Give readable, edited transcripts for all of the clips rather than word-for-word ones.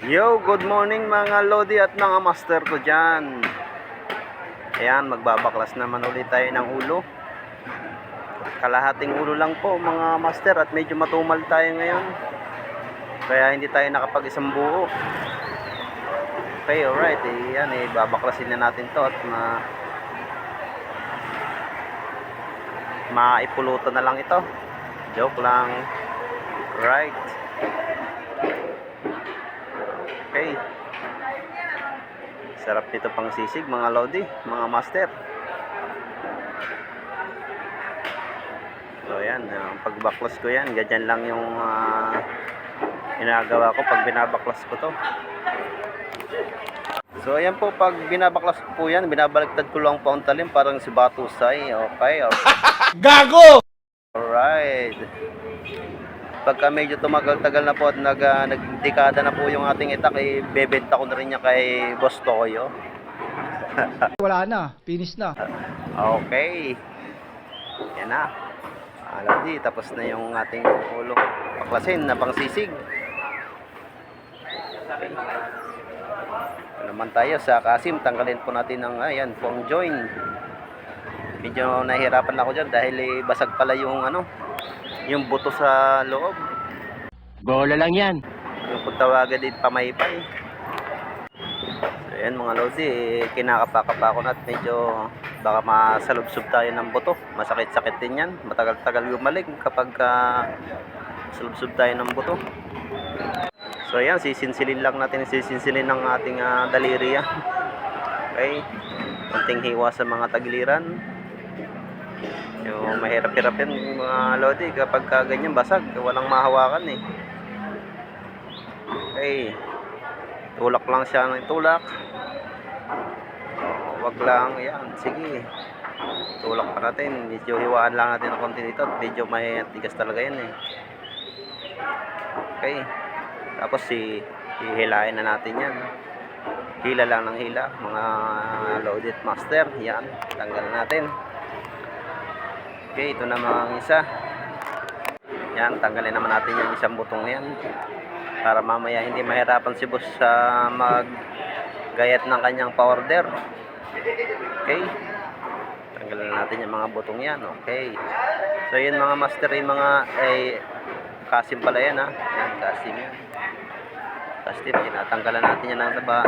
Yo, good morning mga Lodi at mga master ko dyan. Ayan, magbabaklas naman ulit tayo ng ulo. Kalahating ulo lang po mga master at medyo matumal tayo ngayon. Kaya hindi tayo nakapag-isang buo. Okay, alright. Ayan, babaklasin na natin to at maipulutan na lang ito. Joke lang. Right. Okay. Sarap nito pang sisig mga Lodi, mga master. So ayan, pagbaklas ko yan, ganyan lang yung ginagawa ko pag binabaklas ko to. So ayan po, pag binabaklas ko po yan, binabaliktad ko lang po ang talim parang si Batusay. Okay. Gago! Alright. Pagka medyo tumagal-tagal na po at nagdekada na po yung ating itak, bebenta ko na rin niya kay Boss Toyo. Wala na, finish na. Okay. Yan na. Lodi, tapos na yung ating ulo paklasin na pangsisig. Okay. Naman tayo sa kasim, tanggalin po natin ng ayan, pong join. Medyo nahihirapan ako dyan dahil basag pala yung yung buto sa loob. Bola lang yan. Yung kung tawagan din pamaypay. So ayan mga Lodi, kinakapa-kapa ko na at medyo baka masalubsob tayo ng buto. Masakit-sakit din yan. Matagal-tagal gumaling kapag salubsob tayo ng buto. So ayan, sisinsilin lang natin, sisinsilin ng ating daliri yan. Okay, konting hiwa sa mga tagiliran. Yung mahirap-hirap yan mga Lodi kapag ganyan basag, walang mahawakan eh. Okay, tulak lang siya ng tulak. Wag lang, yan, sige. Tulak pa natin, medyo hiwaan lang natin ng konti dito. Medyo may tigas talaga yan eh. Okay, tapos hihilain na natin yan. Hila lang ng hila mga Lodi at master. Yan, tanggal natin. Okay, ito na mga isa. Yan, tanggalin naman natin yung isang butong yan para mamaya hindi mahirapan si boss sa maggayat ng kanyang pa-order. Okay, tanggalin natin yung mga butong yan. Okay, so yun mga master, yung mga kasim pala yan ha. Yan, kasim yan. Kasim, tinatanggalan natin yan ng taba.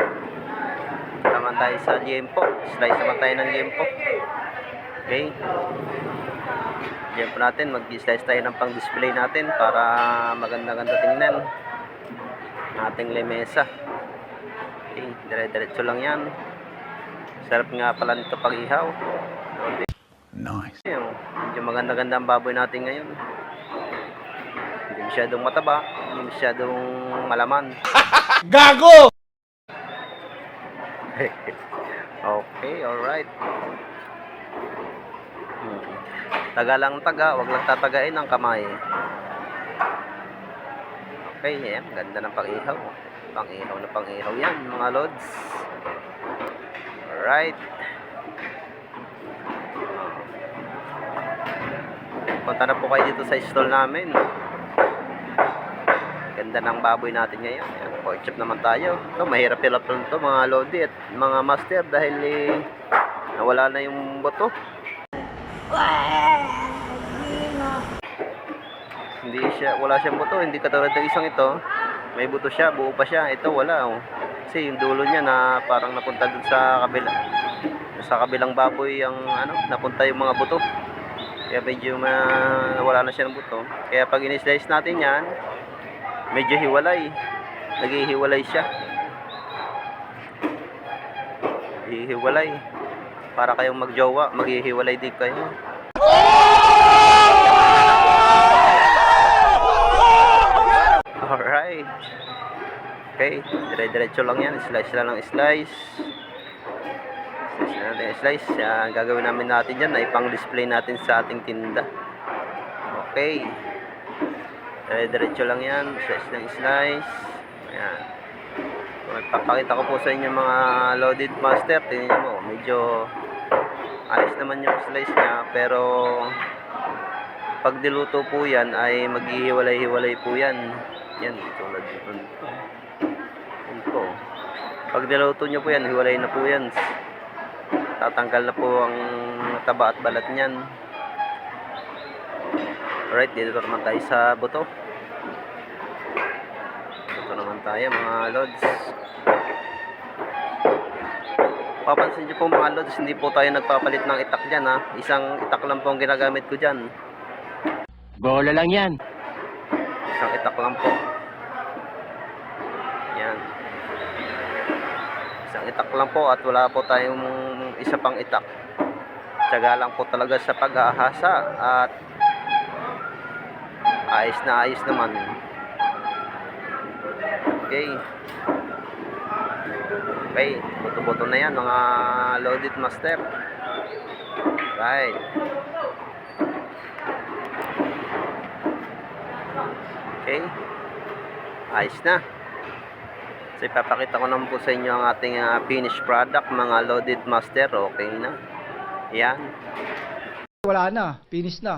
Naman tayo sa liempo, slice naman tayo ng liempo. Okay, diyan po natin, mag-slice tayo ng pang-display natin para maganda-ganda tingnan ating lemesa. Okay, dire-diretso lang yan. Sarap nga pala nito pag ihaw. Nice. Medyo maganda-ganda ang baboy natin ngayon. Hindi masyadong mataba, hindi masyadong malaman. Gago! Okay, alright. Taga lang taga, wag lang tatagain ang kamay. Okay, yan, ganda ng pang-ihaw. Pang-ihaw na pang-ihaw yan, mga lods. Alright. Punta na po kayo dito sa stall namin. Ganda ng baboy natin ngayon. Yan, pork chop naman tayo. Ito, mahirap-hirap lang ito, mga Lodi at mga master, dahil nawala na yung buto. Wala siyang buto, hindi katulad ng isang ito. May buto siya, buo pa siya. Ito wala oh. Kasi yung dulo niya na parang napunta dun sa kabilang baboy ang napunta yung mga buto. Kaya medyo wala na siya ng buto. Kaya pag in-slice natin yan, medyo hiwalay. Naghihiwalay siya. Hihiwalay. Para kayong magjowa, maghihiwalay din kayo. Alright. Okay, dire-diretso lang yan. Slice lang ng slice. Slice na natin slice. Gagawin natin dyan na ipang-display natin sa ating tinda. Okay. Dire-diretso lang yan. Slice ng slice. Ayan. Papakita ko po sa inyo mga loaded master. Tingnan nyo mo, medyo ayos naman yung slice niya, pero pag diluto po yan ay maghihiwalay-hiwalay po yan. Yan, tulad dito. Pag niluto nyo po yan, hiwalay na po yan. Tatanggal na po ang taba at balat niyan. Alright, dito naman tayo sa buto. Buto naman tayo mga lods. Papansin nyo po mga lods, hindi po tayo nagpapalit ng itak dyan ha. Isang itak lang po ang ginagamit ko dyan. Bola lang yan. Isang itak lang po. Yan. Isang itak lang po at wala po tayong isa pang itak. Tiyaga lang po talaga sa pag-ahasa at ayos na ayos naman. Okay. Okay, buto-buto na yan mga loaded master. Right. Okay. Ayos na. So ipapakita ko naman po sa inyo ang ating finished product mga loaded master. Okay na. Yan. Wala na, finish na.